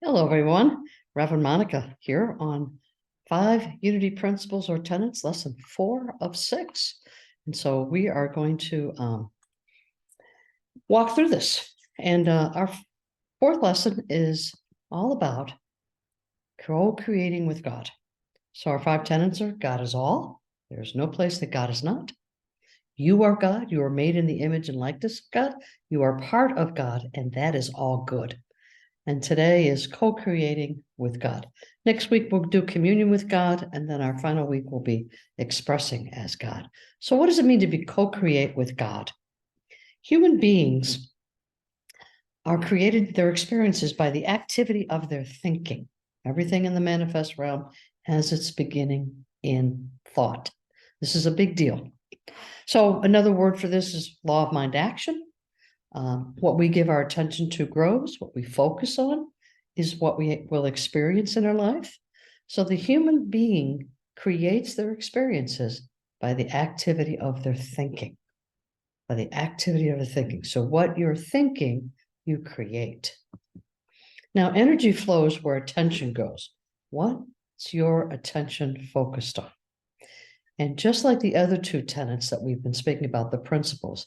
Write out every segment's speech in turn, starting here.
Hello, everyone. Reverend Monica here on 5 Unity Principles or Tenets, lesson 4 of 6. And so we are going to walk through this. And our fourth lesson is all about co-creating with God. So our 5 tenets are: God is all. There's no place that God is not. You are God. You are made in the image and likeness of God. You are part of God, and that is all good. And today is co-creating with God. Next week, we'll do communion with God. And then our final week will be expressing as God. So what does it mean to be co-create with God? Human beings are created, their experiences, by the activity of their thinking. Everything in the manifest realm has its beginning in thought. This is a big deal. So another word for this is law of mind action. What we give our attention to grows. What we focus on is what we will experience in our life. So the human being creates their experiences by the activity of their thinking. By the activity of their thinking. So what you're thinking, you create. Now, energy flows where attention goes. What's your attention focused on? And just like the other 2 tenets that we've been speaking about, the principles,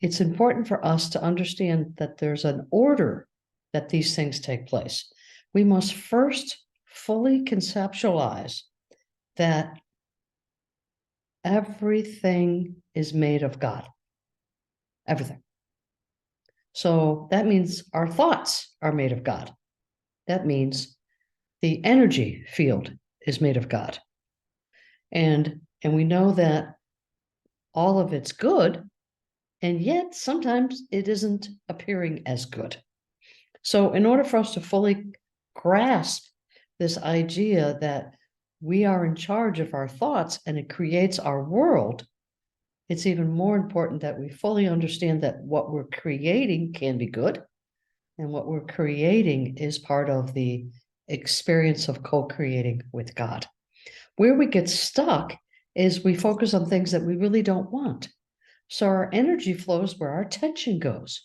it's important for us to understand that there's an order that these things take place. We must first fully conceptualize that everything is made of God. Everything. So that means our thoughts are made of God. That means the energy field is made of God. And we know that all of it's good, and yet sometimes it isn't appearing as good. So in order for us to fully grasp this idea that we are in charge of our thoughts and it creates our world, it's even more important that we fully understand that what we're creating can be good, and what we're creating is part of the experience of co-creating with God. Where we get stuck is we focus on things that we really don't want. So our energy flows where our attention goes.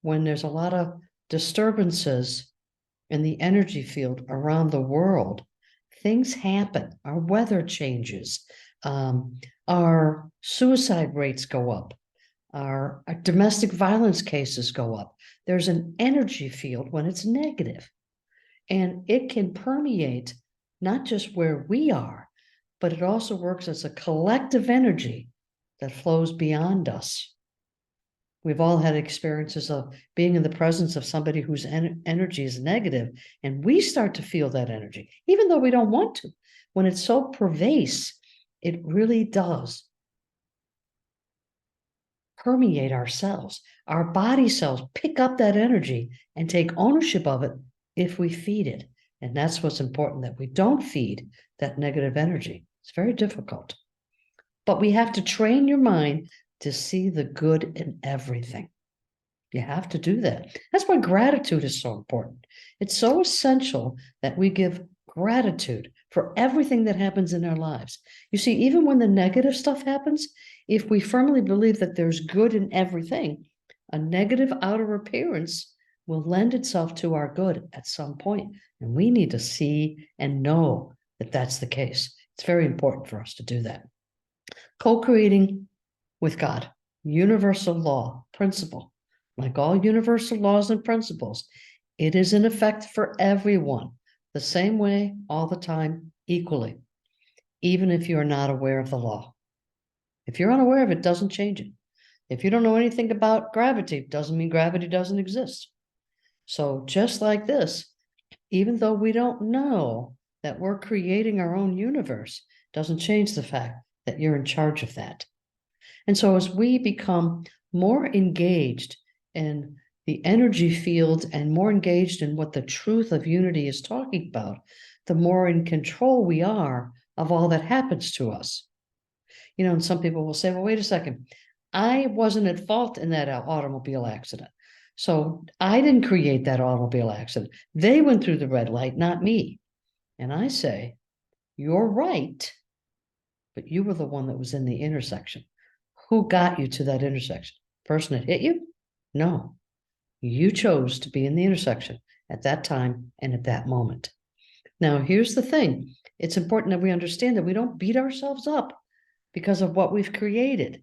When there's a lot of disturbances in the energy field around the world, things happen. Our weather changes. Our suicide rates go up. Our domestic violence cases go up. There's an energy field when it's negative. And it can permeate not just where we are, but it also works as a collective energy that flows beyond us. We've all had experiences of being in the presence of somebody whose energy is negative, and we start to feel that energy, even though we don't want to. When it's so pervasive, it really does permeate our cells. Our body cells pick up that energy and take ownership of it if we feed it. And that's what's important, that we don't feed that negative energy. It's very difficult. But we have to train your mind to see the good in everything. You have to do that. That's why gratitude is so important. It's so essential that we give gratitude for everything that happens in our lives. You see, even when the negative stuff happens, if we firmly believe that there's good in everything, a negative outer appearance will lend itself to our good at some point. And we need to see and know that that's the case. It's very important for us to do that. Co-creating with God, universal law, principle. Like all universal laws and principles, it is in effect for everyone, the same way, all the time, equally, even if you are not aware of the law. If you're unaware of it, doesn't change it. If you don't know anything about gravity, it doesn't mean gravity doesn't exist. So just like this, even though we don't know that we're creating our own universe, doesn't change the fact that you're in charge of that. And so as we become more engaged in the energy field and more engaged in what the truth of unity is talking about, the more in control we are of all that happens to us. You know, and some people will say, well, wait a second, I wasn't at fault in that automobile accident. So I didn't create that automobile accident. They went through the red light, not me. And I say, you're right, but you were the one that was in the intersection. Who got you to that intersection? Person that hit you? No. You chose to be in the intersection at that time and at that moment. Now, here's the thing. It's important that we understand that we don't beat ourselves up because of what we've created.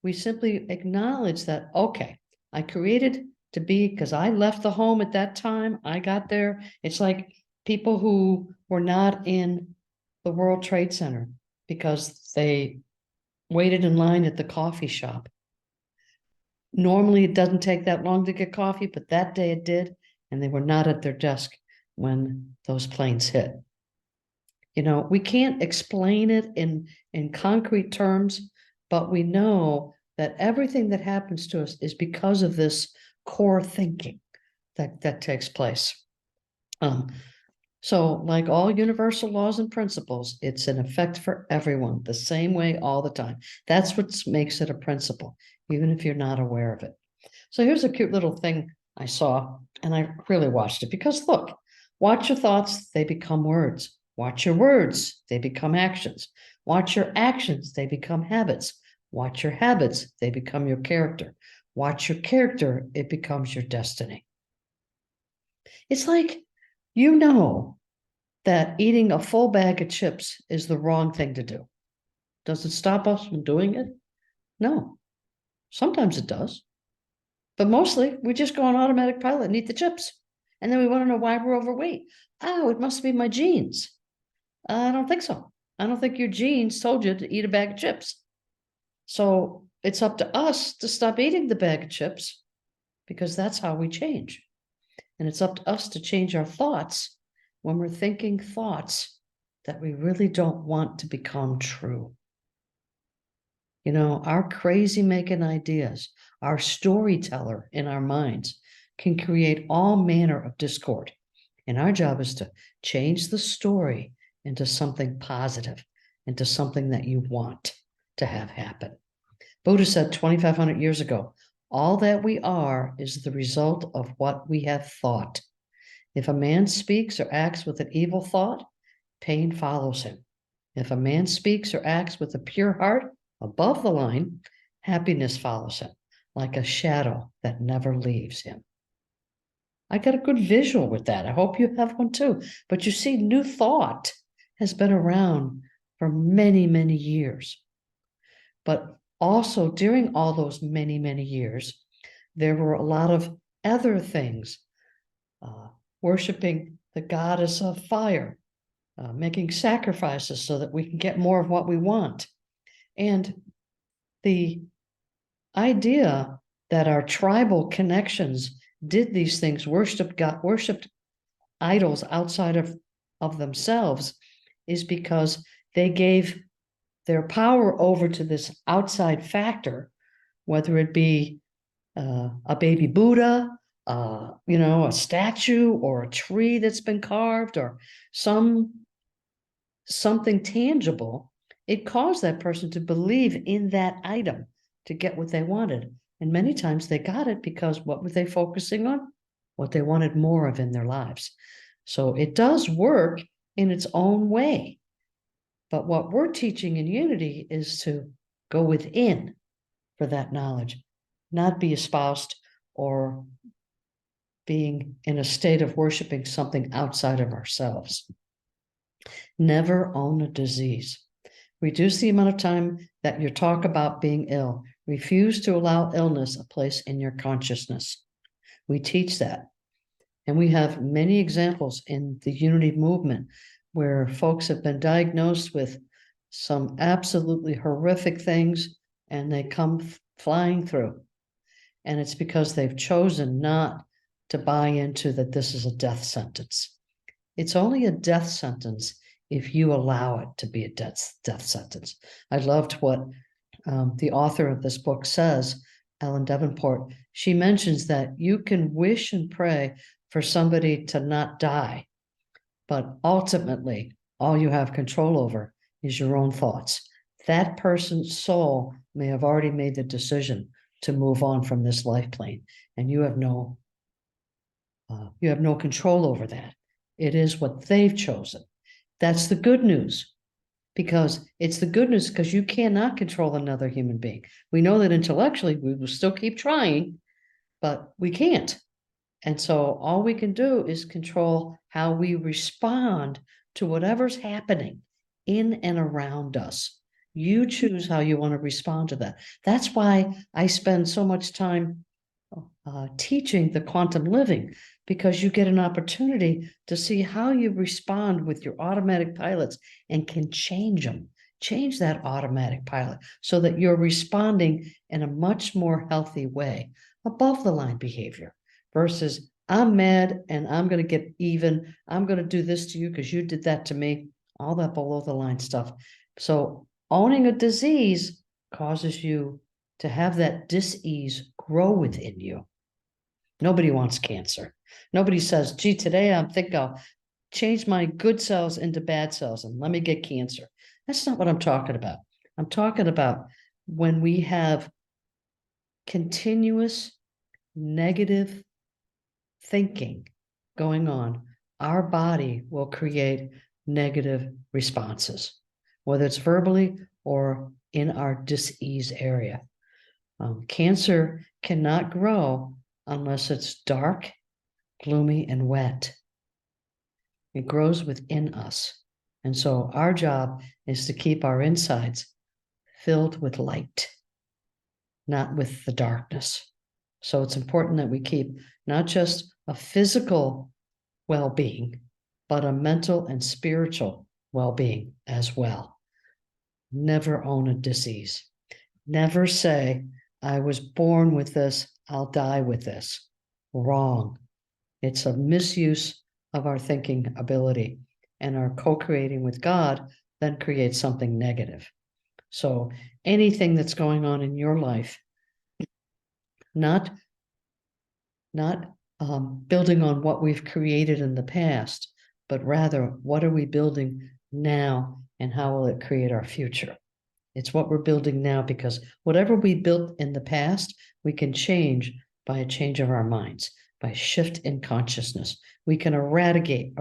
We simply acknowledge that, okay, I created to be because I left the home at that time. I got there. It's like people who were not in the World Trade Center because they waited in line at the coffee shop. Normally, it doesn't take that long to get coffee, but that day it did, and they were not at their desk when those planes hit. You know, we can't explain it in concrete terms, but we know that everything that happens to us is because of this core thinking that takes place. So like all universal laws and principles, it's in effect for everyone the same way all the time. That's what makes it a principle, even if you're not aware of it. So here's a cute little thing I saw, and I really watched it because look, watch your thoughts, they become words. Watch your words, they become actions. Watch your actions, they become habits. Watch your habits, they become your character. Watch your character, it becomes your destiny. It's like, you know that eating a full bag of chips is the wrong thing to do. Does it stop us from doing it? No. Sometimes it does. But mostly we just go on automatic pilot and eat the chips. And then we want to know why we're overweight. Oh, it must be my genes. I don't think so. I don't think your genes told you to eat a bag of chips. So it's up to us to stop eating the bag of chips because that's how we change. And it's up to us to change our thoughts when we're thinking thoughts that we really don't want to become true. You know, our crazy making ideas, our storyteller in our minds can create all manner of discord. And our job is to change the story into something positive, into something that you want to have happen. Buddha said 2,500 years ago, all that we are is the result of what we have thought. If a man speaks or acts with an evil thought, pain follows him. If a man speaks or acts with a pure heart, above the line, happiness follows him, like a shadow that never leaves him. I got a good visual with that. I hope you have one too. But you see, New Thought has been around for many, many years. But also during all those many, many years, there were a lot of other things, worshiping the goddess of fire, making sacrifices so that we can get more of what we want. And the idea that our tribal connections did these things, worshipped idols outside of themselves, is because they gave their power over to this outside factor, whether it be a baby Buddha, a statue or a tree that's been carved or something tangible. It caused that person to believe in that item to get what they wanted. And many times they got it because what were they focusing on? What they wanted more of in their lives. So it does work in its own way. But what we're teaching in Unity is to go within for that knowledge, not be espoused or being in a state of worshiping something outside of ourselves. Never own a disease. Reduce the amount of time that you talk about being ill. Refuse to allow illness a place in your consciousness. We teach that. And we have many examples in the Unity movement where folks have been diagnosed with some absolutely horrific things and they come flying through. And it's because they've chosen not to buy into that this is a death sentence. It's only a death sentence if you allow it to be a death sentence. I loved what the author of this book says, Ellen Davenport. She mentions that you can wish and pray for somebody to not die, but ultimately, all you have control over is your own thoughts. That person's soul may have already made the decision to move on from this life plane, and you have no control over that. It is what they've chosen. That's the good news, because it's the good news because you cannot control another human being. We know that intellectually we will still keep trying, but we can't. And so all we can do is control how we respond to whatever's happening in and around us. You choose how you want to respond to that. That's why I spend so much time teaching the quantum living, because you get an opportunity to see how you respond with your automatic pilots and can change them, change that automatic pilot so that you're responding in a much more healthy way, above the line behavior versus I'm mad and I'm going to get even. I'm going to do this to you because you did that to me, all that below the line stuff. So owning a disease causes you to have that dis-ease grow within you. Nobody wants cancer. Nobody says, gee, today I think I'll change my good cells into bad cells and let me get cancer. That's not what I'm talking about. I'm talking about when we have continuous negative thinking going on, our body will create negative responses, whether it's verbally or in our dis-ease area. Cancer cannot grow unless it's dark, gloomy, and wet. It grows within us. And so our job is to keep our insides filled with light, not with the darkness. So it's important that we keep not just a physical well-being, but a mental and spiritual well-being as well. Never own a disease. Never say, I was born with this, I'll die with this. Wrong. It's a misuse of our thinking ability, and our co-creating with God then creates something negative. So anything that's going on in your life, not building on what we've created in the past, but rather what are we building now and how will it create our future? It's what we're building now, because whatever we built in the past, we can change by a change of our minds, by shift in consciousness. We can eradicate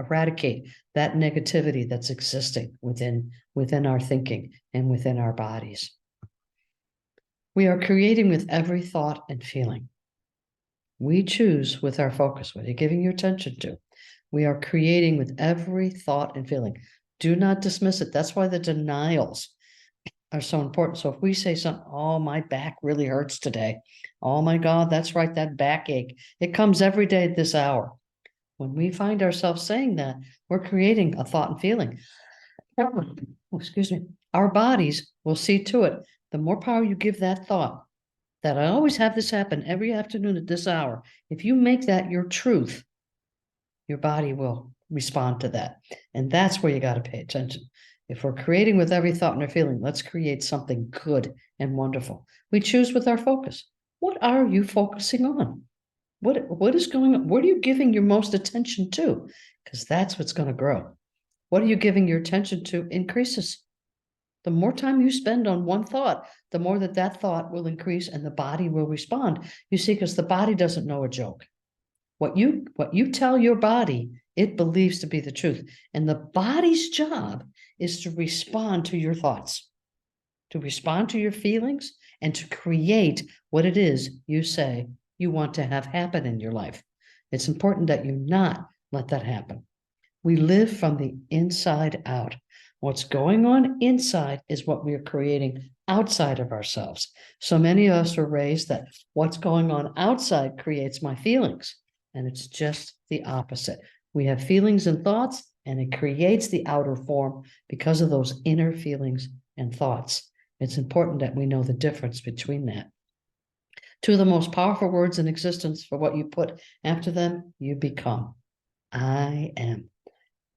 that negativity that's existing within our thinking and within our bodies. We are creating with every thought and feeling. We choose with our focus. What are you giving your attention to? We are creating with every thought and feeling. Do not dismiss it. That's why the denials are so important. So if we say something, oh, my back really hurts today. Oh my God, that's right, that backache. It comes every day at this hour. When we find ourselves saying that, we're creating a thought and feeling. Oh, excuse me. Our bodies will see to it. The more power you give that thought, that I always have this happen every afternoon at this hour. If you make that your truth, your body will respond to that. And that's where you got to pay attention. If we're creating with every thought and our feeling, let's create something good and wonderful. We choose with our focus. What are you focusing on? What is going on? What are you giving your most attention to? Because that's what's going to grow. What are you giving your attention to increases. The more time you spend on one thought, the more that thought will increase and the body will respond. You see, because the body doesn't know a joke. What you tell your body, it believes to be the truth. And the body's job is to respond to your thoughts, to respond to your feelings, and to create what it is you say you want to have happen in your life. It's important that you not let that happen. We live from the inside out. What's going on inside is what we are creating outside of ourselves. So many of us are raised that what's going on outside creates my feelings. And it's just the opposite. We have feelings and thoughts, and it creates the outer form because of those inner feelings and thoughts. It's important that we know the difference between that. Two of the most powerful words in existence, for what you put after them, you become. I am.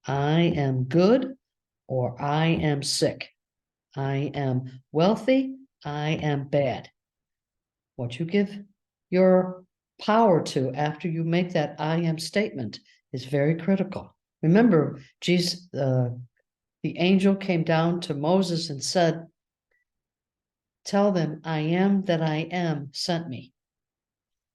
I am good, or I am sick. I am wealthy. I am bad. What you give your power to after you make that I am statement is very critical. Remember, Jesus, the angel came down to Moses and said, tell them I am that I am sent me.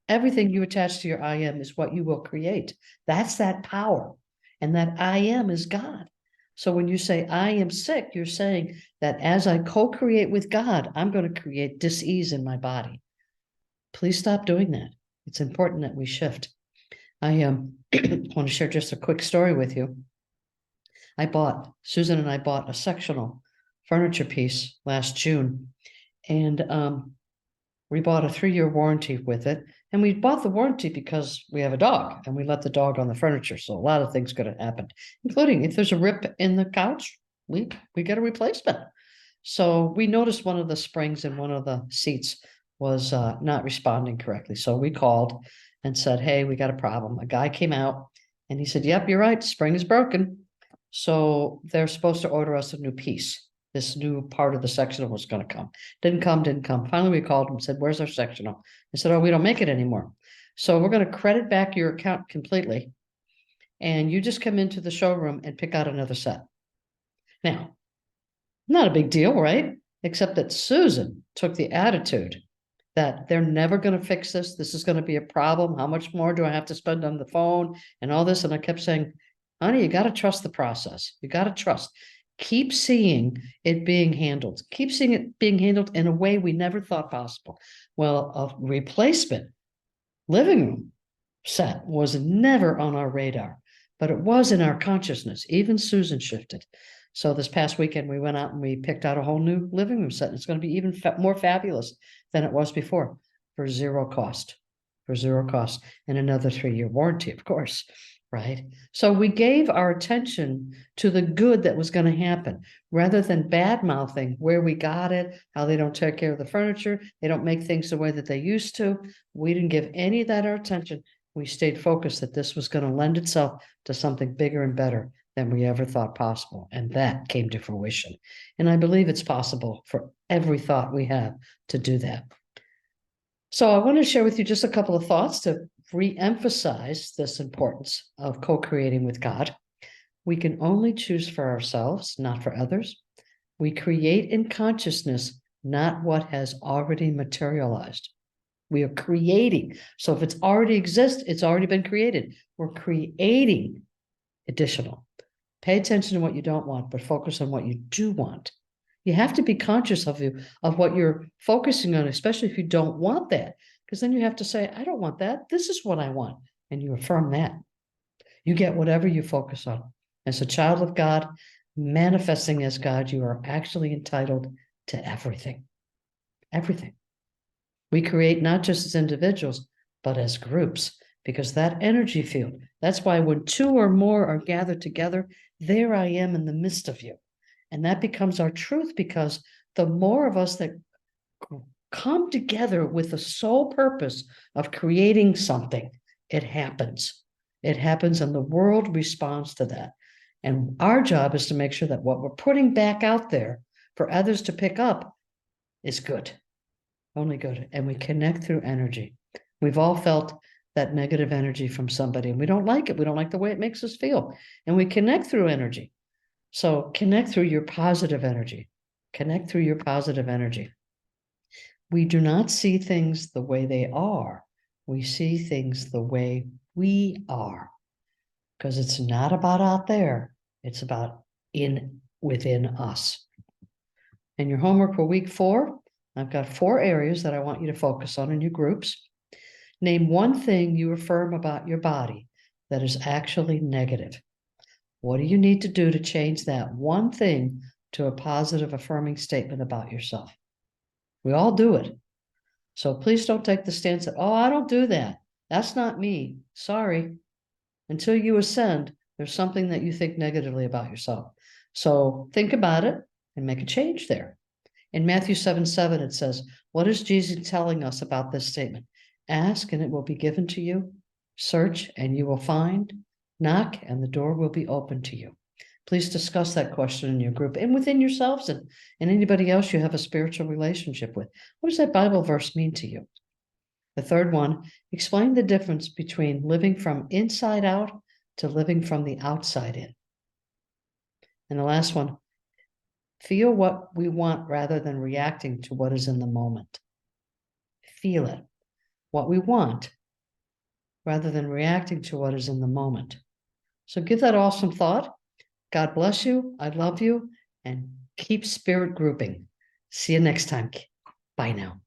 Everything you attach to your I am is what you will create. That's that power. And that I am is God. So when you say I am sick, you're saying that as I co-create with God, I'm going to create dis-ease in my body. Please stop doing that. It's important that we shift. I want to share just a quick story with you. Susan and I bought a sectional furniture piece last June, and we bought a 3-year warranty with it. And we bought the warranty because we have a dog and we let the dog on the furniture. So a lot of things could have happened, including if there's a rip in the couch, we get a replacement. So we noticed one of the springs in one of the seats was not responding correctly. So we called and said, hey, we got a problem. A guy came out and he said, yep, you're right, spring is broken. So they're supposed to order us a new piece. This new part of the sectional was going to come. Didn't come. Finally, we called him and said, where's our sectional? I said, oh, we don't make it anymore. So we're going to credit back your account completely. And you just come into the showroom and pick out another set. Now, not a big deal, right? Except that Susan took the attitude that they're never going to fix this. This is going to be a problem. How much more do I have to spend on the phone and all this? And I kept saying, honey, you got to trust the process. You got to trust. Keep seeing it being handled. Keep seeing it being handled in a way we never thought possible. Well, a replacement living room set was never on our radar, but it was in our consciousness. Even Susan shifted. So this past weekend, we went out and we picked out a whole new living room set. And it's going to be even more fabulous than it was before for zero cost, and another 3-year warranty, of course, right? So we gave our attention to the good that was going to happen rather than bad mouthing where we got it, how they don't take care of the furniture, they don't make things the way that they used to. We didn't give any of that our attention. We stayed focused that this was going to lend itself to something bigger and better than we ever thought possible. And that came to fruition. And I believe it's possible for every thought we have to do that. So I want to share with you just a couple of thoughts to re-emphasize this importance of co-creating with God. We can only choose for ourselves, not for others. We create in consciousness, not what has already materialized. We are creating. So if it's already exists, it's already been created. We're creating additional. Pay attention to what you don't want, but focus on what you do want. You have to be conscious of what you're focusing on, especially if you don't want that, because then you have to say, I don't want that. This is what I want. And you affirm that. You get whatever you focus on. As a child of God, manifesting as God, you are actually entitled to everything. Everything. We create not just as individuals, but as groups, because that energy field, that's why when 2 or more are gathered together, there I am in the midst of you. And that becomes our truth, because the more of us that come together with the sole purpose of creating something, it happens. It happens, and the world responds to that. And our job is to make sure that what we're putting back out there for others to pick up is good. Only good. And we connect through energy. We've all felt that negative energy from somebody, and we don't like it. We don't like the way it makes us feel. And we connect through energy. So connect through your positive energy. Connect through your positive energy. We do not see things the way they are. We see things the way we are. Because it's not about out there. It's about within us. And your homework for week 4, I've got 4 areas that I want you to focus on in your groups. Name one thing you affirm about your body that is actually negative. What do you need to do to change that one thing to a positive affirming statement about yourself? We all do it. So please don't take the stance that, oh, I don't do that. That's not me. Sorry. Until you ascend, there's something that you think negatively about yourself. So think about it and make a change there. In Matthew 7:7, it says, what is Jesus telling us about this statement? Ask and it will be given to you. Search and you will find. Knock and the door will be open to you. Please discuss that question in your group and within yourselves and anybody else you have a spiritual relationship with. What does that Bible verse mean to you? The third one, explain the difference between living from inside out to living from the outside in. And the last one, feel what we want rather than reacting to what is in the moment. Feel it, what we want, rather than reacting to what is in the moment. So give that all some thought. God bless you. I love you. And keep spirit grouping. See you next time. Bye now.